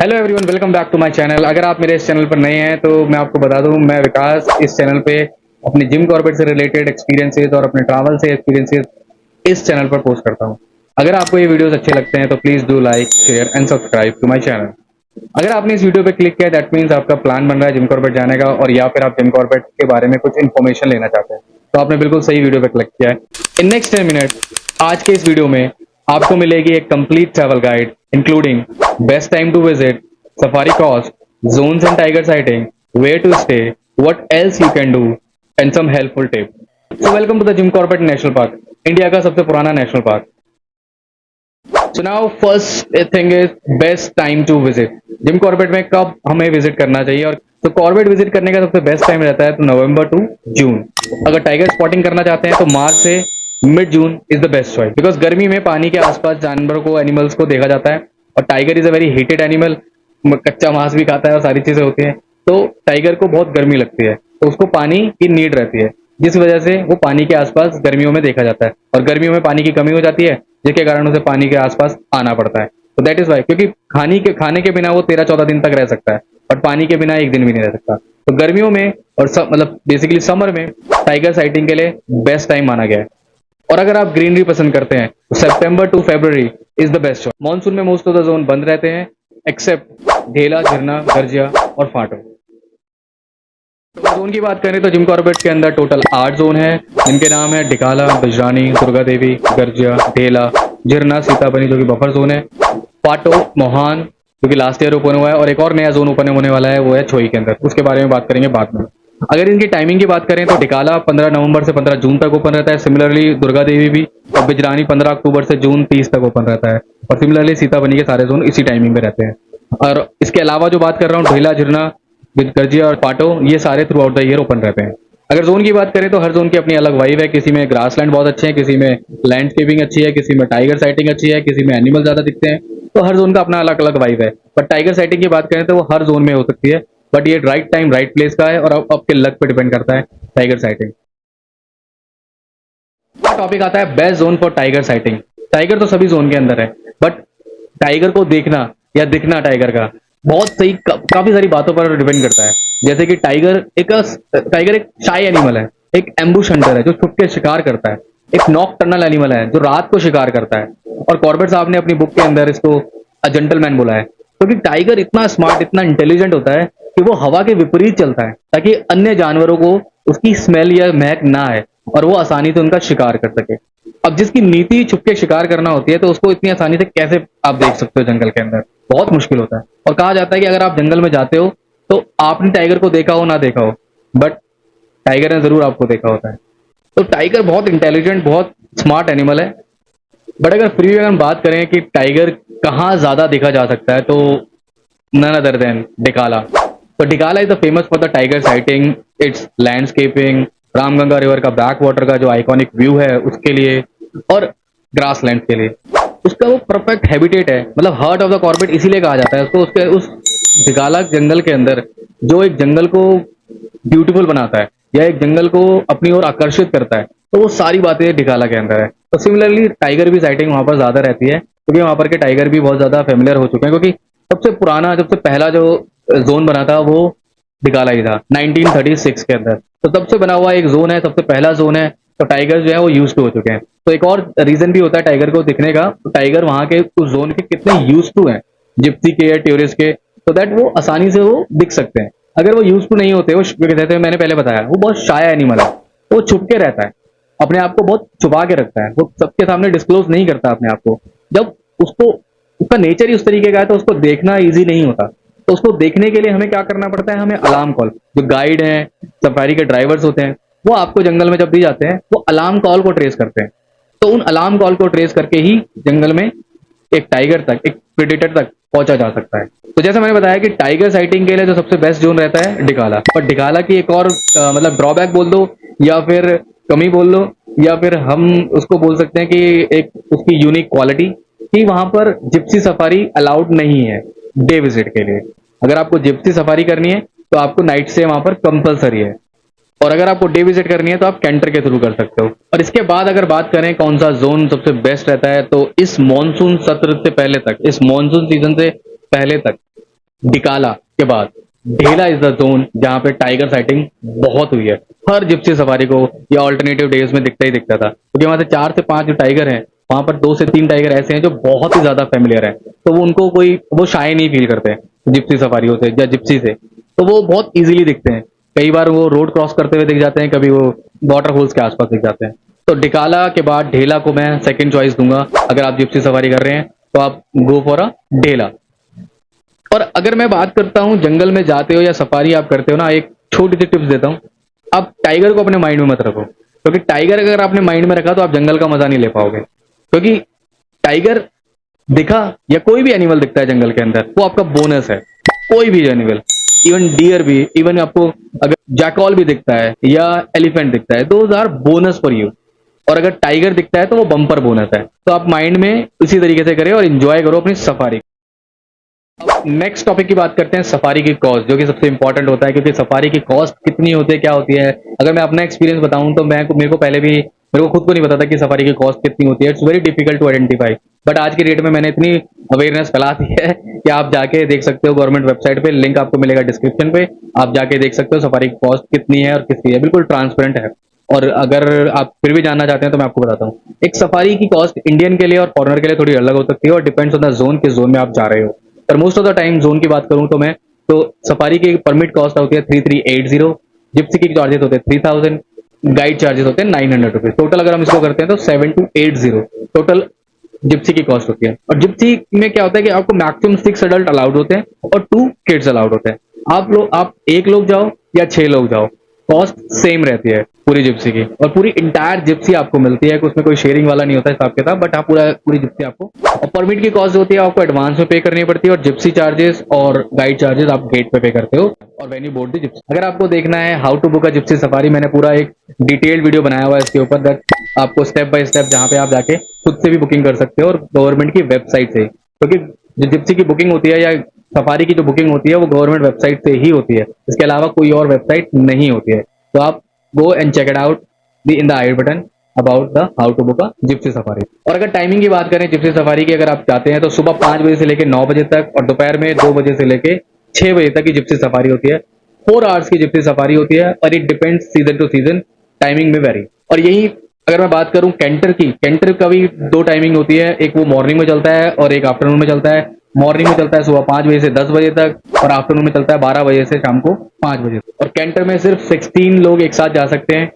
Hello everyone, welcome back to my channel. अगर आप मेरे इस चैनल पर नए हैं तो मैं आपको बता दूं, मैं विकास इस चैनल पे अपने जिम कॉर्बेट से रिलेटेड एक्सपीरियंसेस और अपने ट्रैवल से एक्सपीरियंसेस इस चैनल पर पोस्ट करता हूं। अगर आपको ये वीडियोस अच्छे लगते हैं तो please do like, share and subscribe to my channel. अगर आपने इस वीडियो पे क्लिक किया दैट मीन्स आपका प्लान बन रहा है जिम कॉर्बेट जाने का, और या फिर आप जिम कॉर्बेट के बारे में कुछ इन्फॉर्मेशन लेना चाहते हैं, तो आपने बिल्कुल सही वीडियो पे क्लिक किया है। इन नेक्स्ट 10 मिनट आज के इस वीडियो में आपको मिलेगी एक complete travel guide including best time to visit, safari cost, zones and tiger sighting, where to stay, what else you can do, and some helpful tips. So welcome to the Jim Corbett National Park, India का सबसे पुराना national park. So now first thing is best time to visit. Jim Corbett में कब हमें visit करना चाहिए, और तो कॉर्बेट विजिट करने का सबसे बेस्ट टाइम रहता है तो नवंबर टू जून। अगर टाइगर स्पॉटिंग करना चाहते हैं तो मार्च से mid June is the best choice, because गर्मी में पानी के आसपास जानवरों को, एनिमल्स को देखा जाता है, और tiger is a very heated animal, कच्चा मांस भी खाता है और सारी चीजें होती हैं, तो टाइगर को बहुत गर्मी लगती है, तो उसको पानी की नीड रहती है, जिस वजह से वो पानी के आसपास गर्मियों में देखा जाता है, और गर्मियों में पानी की कमी हो जाती है जिसके कारण उसे पानी के आसपास आना पड़ता है। तो दैट इज वाई, क्योंकि खाने के बिना वो 13-14 दिन तक रह सकता है, और पानी के बिना एक दिन भी नहीं रह सकता। तो गर्मियों में और मतलब बेसिकली समर में टाइगर साइटिंग के लिए बेस्ट टाइम माना गया है। और अगर आप ग्रीनरी पसंद करते हैं तो September to February is the best choice. Monsoon में मोस्ट ऑफ द जोन बंद रहते हैं एक्सेप्ट ढेला, झरना, गर्जिया और फाटो। तो जोन की बात करें तो जिम कॉर्बेट के अंदर टोटल 8 जोन है, जिनके नाम है डिकाला, बिजरानी, दुर्गा देवी, गर्जिया, ढेला, झरना, सीताबनी जो कि बफर जोन है, फाटो, मोहान जो कि लास्ट ईयर ओपन हुआ है, और एक और नया जोन ओपन होने वाला है वो है छोई के अंदर, उसके बारे में बात करेंगे बाद में। अगर इनकी टाइमिंग की बात करें तो डिकाला 15 नवंबर से 15 जून तक ओपन रहता है, सिमिलरली दुर्गा देवी भी, और बिजरानी 15 अक्टूबर से जून 30 तक ओपन रहता है, और सिमिलरली सीताबनी के सारे जोन इसी टाइमिंग पे रहते हैं। और इसके अलावा जो बात कर रहा हूँ ढेला, झरना, गर्जिया और पाटो, ये सारे through out the year open रहते हैं। अगर जोन की बात करें तो हर जोन की अपनी अलग वाइब है, किसी में ग्रासलैंड बहुत अच्छे हैं, किसी में लैंडस्केपिंग अच्छी है, किसी में टाइगर साइटिंग अच्छी है, किसी में एनिमल ज्यादा दिखते हैं, तो हर जोन का अपना अलग अलग वाइब है। बट टाइगर साइटिंग की बात करें तो वो हर जोन में हो सकती है, बट ये राइट टाइम राइट प्लेस का है, और आपके लक पे डिपेंड करता है टाइगर साइटिंग। टॉपिक आता है best zone for tiger sighting. Tiger तो सभी जोन के अंदर है, बट टाइगर को देखना या दिखना टाइगर का बहुत सही काफी सारी बातों पर डिपेंड करता है। जैसे कि टाइगर एक शाई एनिमल है, एक एम्बुश हंटर है जो छुप के शिकार करता है, एक नॉकटर्नल एनिमल है जो रात को शिकार करता है, और कॉर्बेट साहब ने अपनी बुक के अंदर इसको अ जेंटलमैन बोला है, क्योंकि टाइगर इतना स्मार्ट, इतना इंटेलिजेंट होता है कि वो हवा के विपरीत चलता है ताकि अन्य जानवरों को उसकी स्मेल या महक ना आए, और वो आसानी से उनका शिकार कर सके। अब जिसकी नीति छुप के शिकार करना होती है, तो उसको इतनी आसानी से कैसे आप देख सकते हो जंगल के अंदर, बहुत मुश्किल होता है। और कहा जाता है कि अगर आप जंगल में जाते हो तो आपने टाइगर को देखा हो ना देखा हो, बट टाइगर ने जरूर आपको देखा होता है। तो टाइगर बहुत इंटेलिजेंट, बहुत स्मार्ट एनिमल है। बट अगर फिर भी हम बात करें कि टाइगर कहाँ ज्यादा देखा जा सकता है, तो नन अदर देन डिकाला। तो Dhikala is the famous for the tiger sighting, it's landscaping, Ramganga river का बैक वाटर का जो आइकॉनिक व्यू है उसके लिए, और ग्रासलैंड के लिए। उसका वो परफेक्ट हैबिटेट है, मतलब हार्ट ऑफ द कॉर्बेट इसीलिए कहा जाता है उसको। उसके उस डिकाला जंगल के अंदर जो एक जंगल को ब्यूटीफुल बनाता है या एक जंगल को अपनी ओर आकर्षित करता है, तो वो सारी बातें डिकाला के अंदर है। तो सिमिलरली टाइगर भी साइटिंग वहां पर ज्यादा रहती है, क्योंकि वहां पर के टाइगर भी बहुत ज्यादा फेमिलियर हो चुके हैं, क्योंकि सबसे पहला जो जोन बना था वो डिकाला ही था 1936 के अंदर। तो तब से बना हुआ एक जोन है, सबसे पहला जोन है, तो टाइगर जो है वो यूज टू हो चुके हैं। तो एक और रीजन भी होता है टाइगर को दिखने का, तो टाइगर वहां के उस जोन के कितने यूज टू हैं जिप्सी के या टूरिस्ट के, तो दैट वो आसानी से वो दिख सकते हैं। अगर वो यूज टू नहीं होते, वो कहते हैं, मैंने पहले बताया, वो बहुत शाय एनिमल है, वो छुप के रहता है, अपने आप को बहुत छुपा के रखता है, वो सबके सामने डिस्क्लोज नहीं करता अपने आप को। जब उसको उसका नेचर ही उस तरीके का है, तो उसको देखना इजी नहीं होता। तो उसको देखने के लिए हमें क्या करना पड़ता है, हमें अलार्म कॉल, जो गाइड हैं, सफारी के ड्राइवर्स होते हैं, वो आपको जंगल में जब भी जाते हैं वो अलार्म कॉल को ट्रेस करते हैं। तो उन अलार्म कॉल को ट्रेस करके ही जंगल में एक टाइगर तक, एक प्रेडेटर तक पहुंचा जा सकता है। तो जैसे मैंने बताया कि टाइगर साइटिंग के लिए जो सबसे बेस्ट जोन रहता है डिकाला, पर डिकाला की एक और मतलब ड्रॉबैक बोल दो या फिर कमी बोल दो, या फिर हम उसको बोल सकते हैं कि एक उसकी यूनिक क्वालिटी, कि वहां पर जिप्सी सफारी अलाउड नहीं है डे विजिट के लिए। अगर आपको जिप्सी सफारी करनी है तो आपको नाइट से वहां पर कंपलसरी है, और अगर आपको डे विजिट करनी है तो आप कैंटर के थ्रू कर सकते हो। और इसके बाद अगर बात करें कौन सा जोन सबसे बेस्ट रहता है, तो इस मॉनसून सत्र से पहले तक, इस मॉनसून सीजन से पहले तक डिकाला के बाद ढेला इज द जोन जहाँ पे टाइगर साइटिंग बहुत हुई है। हर जिप्सी सफारी को या ऑल्टरनेटिव डेज में दिखता ही दिखता था, क्योंकि वहां से 4 से 5 जो टाइगर हैं, वहां पर 2 से 3 टाइगर ऐसे हैं जो बहुत ही ज्यादा फेमिलियर है। तो वो उनको कोई वो शाय नहीं फील करते जिप्सी सफारियों से या जिप्सी से। तो वो बहुत इजीली दिखते हैं। कई बार वो रोड क्रॉस करते हुए दिख जाते हैं, कभी वो वाटरफॉल्स के आसपास दिख जाते हैं। तो डिकाला के बाद ढेला को मैं सेकंड चॉइस दूंगा। अगर आप जिप्सी सफारी कर रहे हैं तो आप गो फॉर अ ढेला। और अगर मैं बात करता हूँ जंगल में जाते हो या सफारी आप करते हो ना, एक छोटी सी टिप्स देता हूँ। आप टाइगर को अपने माइंड में मत रखो, क्योंकि टाइगर अगर आपने माइंड में रखा तो आप जंगल का मजा नहीं ले पाओगे। क्योंकि टाइगर दिखा या कोई भी एनिमल दिखता है जंगल के अंदर, वो आपका बोनस है। कोई भी एनिमल, इवन डियर भी, इवन आपको अगर जैकॉल भी दिखता है या एलिफेंट दिखता है, those are bonus for you. और अगर टाइगर दिखता है तो वो बम्पर बोनस है। तो आप माइंड में इसी तरीके से करें और इंजॉय करो अपनी सफारी। नेक्स्ट टॉपिक की बात करते हैं सफारी की कॉस्ट, जो कि सबसे इंपॉर्टेंट होता है, क्योंकि सफारी की कॉस्ट कितनी होती है, क्या होती है। अगर मैं अपना एक्सपीरियंस बताऊं तो मेरे को पहले भी मेरे को खुद को नहीं पता था कि सफारी की कॉस्ट कितनी होती है। It's very difficult to identify. But आज की डेट में मैंने इतनी अवेयरनेस फैला दी है कि आप जाके देख सकते हो गवर्नमेंट वेबसाइट पे, लिंक आपको मिलेगा डिस्क्रिप्शन पे। आप जाके देख सकते हो सफारी की कॉस्ट कितनी है और कितनी है, बिल्कुल ट्रांसपेरेंट है। और अगर आप फिर भी जानना चाहते हैं तो मैं आपको बताता हूँ। एक सफारी की कॉस्ट इंडियन के लिए और फॉरनर के लिए थोड़ी अलग हो सकती है, और डिपेंड्स ऑन द जोन, किस जोन में आप जा रहे हो। पर most of the time zone की बात करूं तो मैं, तो सफारी की परमिट कॉस्ट होती है 3380, जिप्सी की चार्जेस होते हैं 3000, गाइड चार्जेस होते हैं 900 रुपीज। टोटल अगर हम इसको करते हैं तो 7280 टोटल जिप्सी की कॉस्ट होती है। और जिप्सी में क्या होता है कि आपको मैक्सिमम 6 एडल्ट अलाउड होते हैं और 2 किड्स अलाउड होते हैं। आप एक लोग जाओ या 6 लोग जाओ, कॉस्ट सेम रहती है पूरी जिप्सी की। और पूरी इंटायर जिप्सी आपको मिलती है कि उसमें कोई शेयरिंग वाला नहीं होता हिसाब के साथ, बट हाँ पूरी जिप्सी आपको। और परमिट की कॉस्ट होती है आपको एडवांस में पे करनी पड़ती है, और जिप्सी चार्जेस और गाइड चार्जेस आप गेट पे करते हो और when you board the gypsy. अगर आपको देखना है how to book a gypsy safari, मैंने पूरा एक डिटेल्ड वीडियो बनाया हुआ है इसके ऊपर, दैट आपको स्टेप बाय स्टेप जहाँ पे आप जाके खुद से भी बुकिंग कर सकते हो और गवर्नमेंट की वेबसाइट से। क्योंकि जो जिप्सी की बुकिंग होती है या सफारी की जो बुकिंग होती है वो गवर्नमेंट वेबसाइट से ही होती है, इसके अलावा कोई और वेबसाइट नहीं होती है। तो आप go and check it out in the I button about the how to book a gypsy safari. और अगर टाइमिंग की बात करें जिप्सी सफारी की, अगर आप चाहते हैं तो सुबह 5 बजे से लेकर 9 बजे तक, और दोपहर में 2 बजे से लेकर 6 बजे तक की जिप्सी सफारी होती है। 4 आवर्स की जिप्सी सफारी होती है, और it depends season two season, timing में वेरी। और यही अगर मैं बात करूं कैंटर की, कैंटर का भी 2 टाइमिंग होती है, एक वो मॉर्निंग में चलता है और एक आफ्टरनून में चलता है। मॉर्निंग में चलता है सुबह 5 बजे से 10 बजे तक, और आफ्टरनून में चलता है 12 बजे से शाम को 5 बजे तक। और कैंटर में सिर्फ 16 लोग एक साथ जा सकते हैं,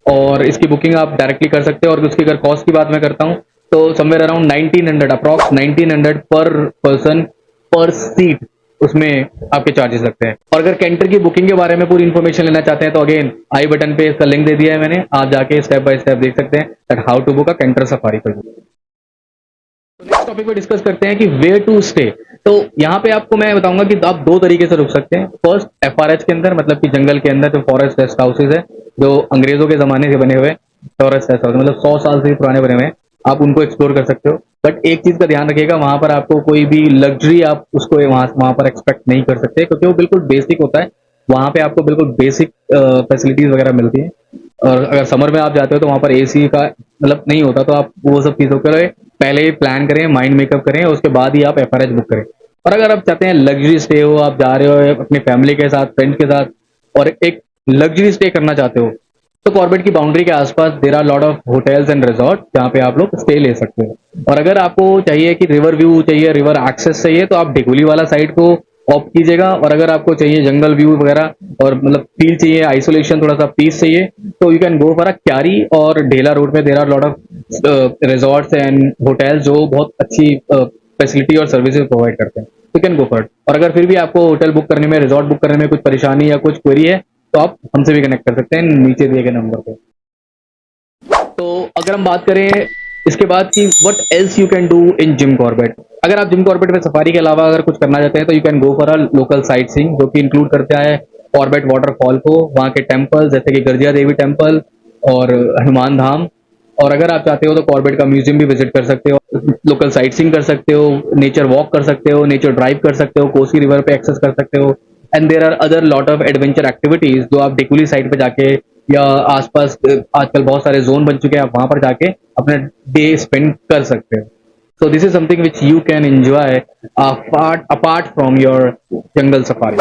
और इसकी बुकिंग आप डायरेक्टली कर सकते हो। और उसकी अगर कॉस्ट की बात मैं करता हूँ तो समवेयर अराउंड 1900, अप्रॉक्स 1900 पर पर्सन पर सीट उसमें आपके चार्जेस लगते हैं। और अगर कैंटर की बुकिंग के बारे में पूरी इन्फॉर्मेशन लेना चाहते हैं तो अगेन आई बटन पे इसका लिंक दे दिया है मैंने, आप जाके स्टेप बाय स्टेप देख सकते हैं that how to book a canter safari for you. तो नेक्स्ट टॉपिक पे डिस्कस करते हैं कि वेयर टू स्टे। तो यहाँ पे आपको मैं बताऊंगा कि आप 2 तरीके से रुक सकते हैं। फर्स्ट एफआरएच के अंदर, मतलब कि जंगल के अंदर जो फॉरेस्ट रेस्ट हाउसेज है, जो अंग्रेजों के जमाने से बने हुए फॉरेस्ट रेस्ट हाउस, मतलब 100 साल से पुराने बने हुए हैं, आप उनको एक्सप्लोर कर सकते हो। बट एक चीज का ध्यान रखिएगा, वहां पर आपको कोई भी लग्जरी आप उसको वहां पर एक्सपेक्ट नहीं कर सकते, क्योंकि वो बिल्कुल बेसिक होता है। वहां पे आपको बिल्कुल बेसिक फैसिलिटीज वगैरह मिलती है। और अगर समर में आप जाते हो तो वहां पर एसी का मतलब नहीं होता, तो आप वो सब चीजों के लिए पहले ही प्लान करें, माइंड मेकअप करें, उसके बाद ही आप एफआरएच बुक करें। और अगर आप चाहते हैं लग्जरी स्टे हो, आप जा रहे हो अपनी फैमिली के साथ, फ्रेंड्स के साथ, और एक लग्जरी स्टे करना चाहते हो, तो कॉर्बेट की बाउंड्री के आसपास there are lot of hotels and resort जहाँ पे आप लोग स्टे ले सकते हो। और अगर आपको चाहिए कि रिवर व्यू चाहिए, रिवर एक्सेस चाहिए, तो आप ढिगोली वाला साइड को ऑप्ट कीजिएगा। और अगर आपको चाहिए जंगल व्यू वगैरह और मतलब फील चाहिए, आइसोलेशन, थोड़ा सा पीस चाहिए, तो you can go for a Kyari और ढेला रोड में there are lot of resorts and hotels जो बहुत अच्छी फैसिलिटी और सर्विसेज प्रोवाइड करते हैं। You can go for it. और अगर फिर भी आपको होटल बुक करने में, रिजॉर्ट बुक करने में कुछ परेशानी या कुछ क्वेरी है, तो आप हमसे भी कनेक्ट कर सकते हैं नीचे दिए गए नंबर पे। तो अगर हम बात करें इसके बाद कि what else you can do in Jim Corbett, अगर आप जिम कॉर्बेट में सफारी के अलावा अगर कुछ करना चाहते हैं तो you can go for a local sight seeing, जो कि इंक्लूड करता है कॉर्बेट वाटरफॉल को, वहाँ के टेम्पल जैसे कि गर्जिया देवी टेम्पल और हनुमान धाम। और अगर आप चाहते हो तो कॉर्बेट का म्यूजियम भी विजिट कर सकते हो, लोकल साइट सीइंग कर सकते हो, नेचर वॉक कर सकते हो, नेचर ड्राइव कर सकते हो, कोसी रिवर पे एक्सेस कर सकते हो। And there are other lot of adventure activities जो आप डिकुली साइड पे जाके या आसपास आजकल बहुत सारे जोन बन चुके हैं, आप वहां पर जाके अपना डे स्पेंड कर सकते हो। So this is something which you can enjoy apart from your jungle safari.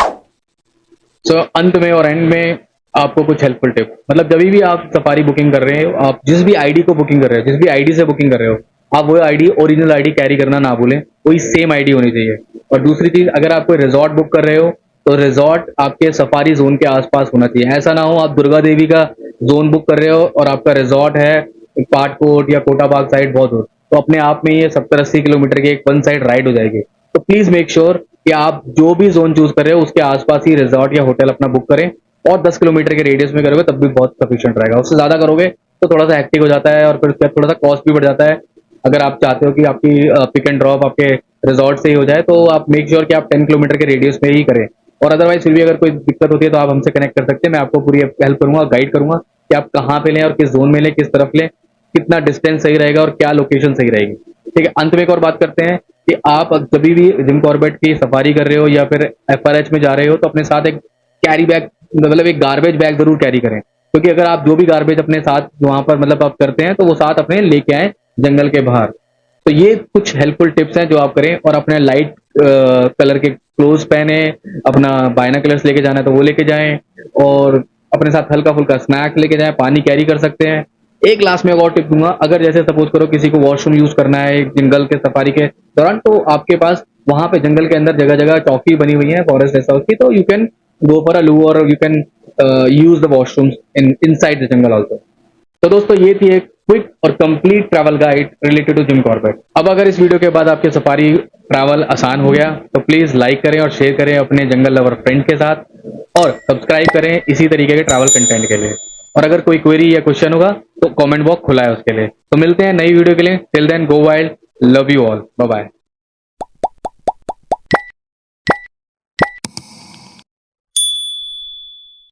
So अंत में और एंड में आपको कुछ हेल्पफुल टिप, मतलब जब भी आप सफारी बुकिंग कर रहे हो, आप जिस भी आईडी को बुकिंग कर रहे हो, जिस भी आईडी से बुकिंग कर रहे हो, आप वो आईडी, ओरिजिनल आईडी कैरी करना ना भूलें, कोई सेम आईडी होनी चाहिए। और दूसरी चीज, अगर आप कोई रिजॉर्ट बुक कर रहे हो तो रिजॉर्ट आपके सफारी जोन के आसपास होना चाहिए। ऐसा ना हो आप दुर्गा देवी का जोन बुक कर रहे हो और आपका रिजॉर्ट है पाटकोट या कोटाबाग साइड बहुत दूर, तो अपने आप में ये 70-80 किलोमीटर की एक वन साइड राइड हो जाएगी। तो प्लीज मेक श्योर कि आप जो भी जोन चूज कर रहे हो उसके आसपास ही रिजॉर्ट या होटल अपना बुक करें, और 10 किलोमीटर के रेडियस में करोगे तब भी बहुत सफिशिएंट रहेगा। उससे ज्यादा करोगे तो थोड़ा सा हेक्टिक हो जाता है और फिर उसके बाद थोड़ा सा कॉस्ट भी बढ़ जाता है। अगर आप चाहते हो कि आपकी पिक एंड ड्रॉप आपके रिजॉर्ट से ही हो जाए तो आप मेक श्योर कि आप 10 किलोमीटर के रेडियस में ही करें। और अदरवाइज फिर भी अगर कोई दिक्कत होती है तो आप हमसे कनेक्ट कर सकते हैं, मैं आपको पूरी हेल्प करूंगा, गाइड करूंगा कि आप कहाँ पे लें और किस जोन में लें, किस तरफ लें, कितना डिस्टेंस सही रहेगा और क्या लोकेशन सही रहेगी। ठीक है, अंत में एक और बात करते हैं कि आप जब भी जिम कॉर्बेट की सफारी कर रहे हो या फिर एफआरएच में जा रहे हो तो अपने साथ एक कैरी बैग, मतलब एक गार्बेज बैग जरूर कैरी करें, क्योंकि अगर आप जो भी गार्बेज अपने साथ वहां पर मतलब आप करते हैं तो वो साथ अपने लेके आए जंगल के बाहर। तो ये कुछ हेल्पफुल टिप्स हैं जो आप करें, और अपने लाइट कलर के क्लोथ पहने, अपना बायनाकुलर्स लेके जाना है तो वो लेके जाएं, और अपने साथ हल्का फुल्का स्नैक लेके जाएं, पानी कैरी कर सकते हैं। एक लास्ट में एक और टिप दूंगा, अगर जैसे सपोज करो किसी को वॉशरूम यूज करना है जंगल के सफारी के दौरान, तो आपके पास वहां पे जंगल के अंदर जगह जगह चौकी बनी हुई है फॉरेस्ट रिजर्व की, तो you can go for a loo और you can use the washrooms in inside the jungle also. तो दोस्तों ये थी एक क्विक और complete travel guide related to Jim Corbett. अब अगर इस वीडियो के बाद आपके सफारी ट्रैवल आसान हो गया तो प्लीज लाइक करें और शेयर करें अपने जंगल लवर फ्रेंड के साथ, और सब्सक्राइब करें इसी तरीके के ट्रैवल कंटेंट के लिए। और अगर कोई क्वेरी या क्वेश्चन होगा तो कमेंट बॉक्स खुला है उसके लिए। तो मिलते हैं नई वीडियो के लिए, till then go wild, love you all, bye bye.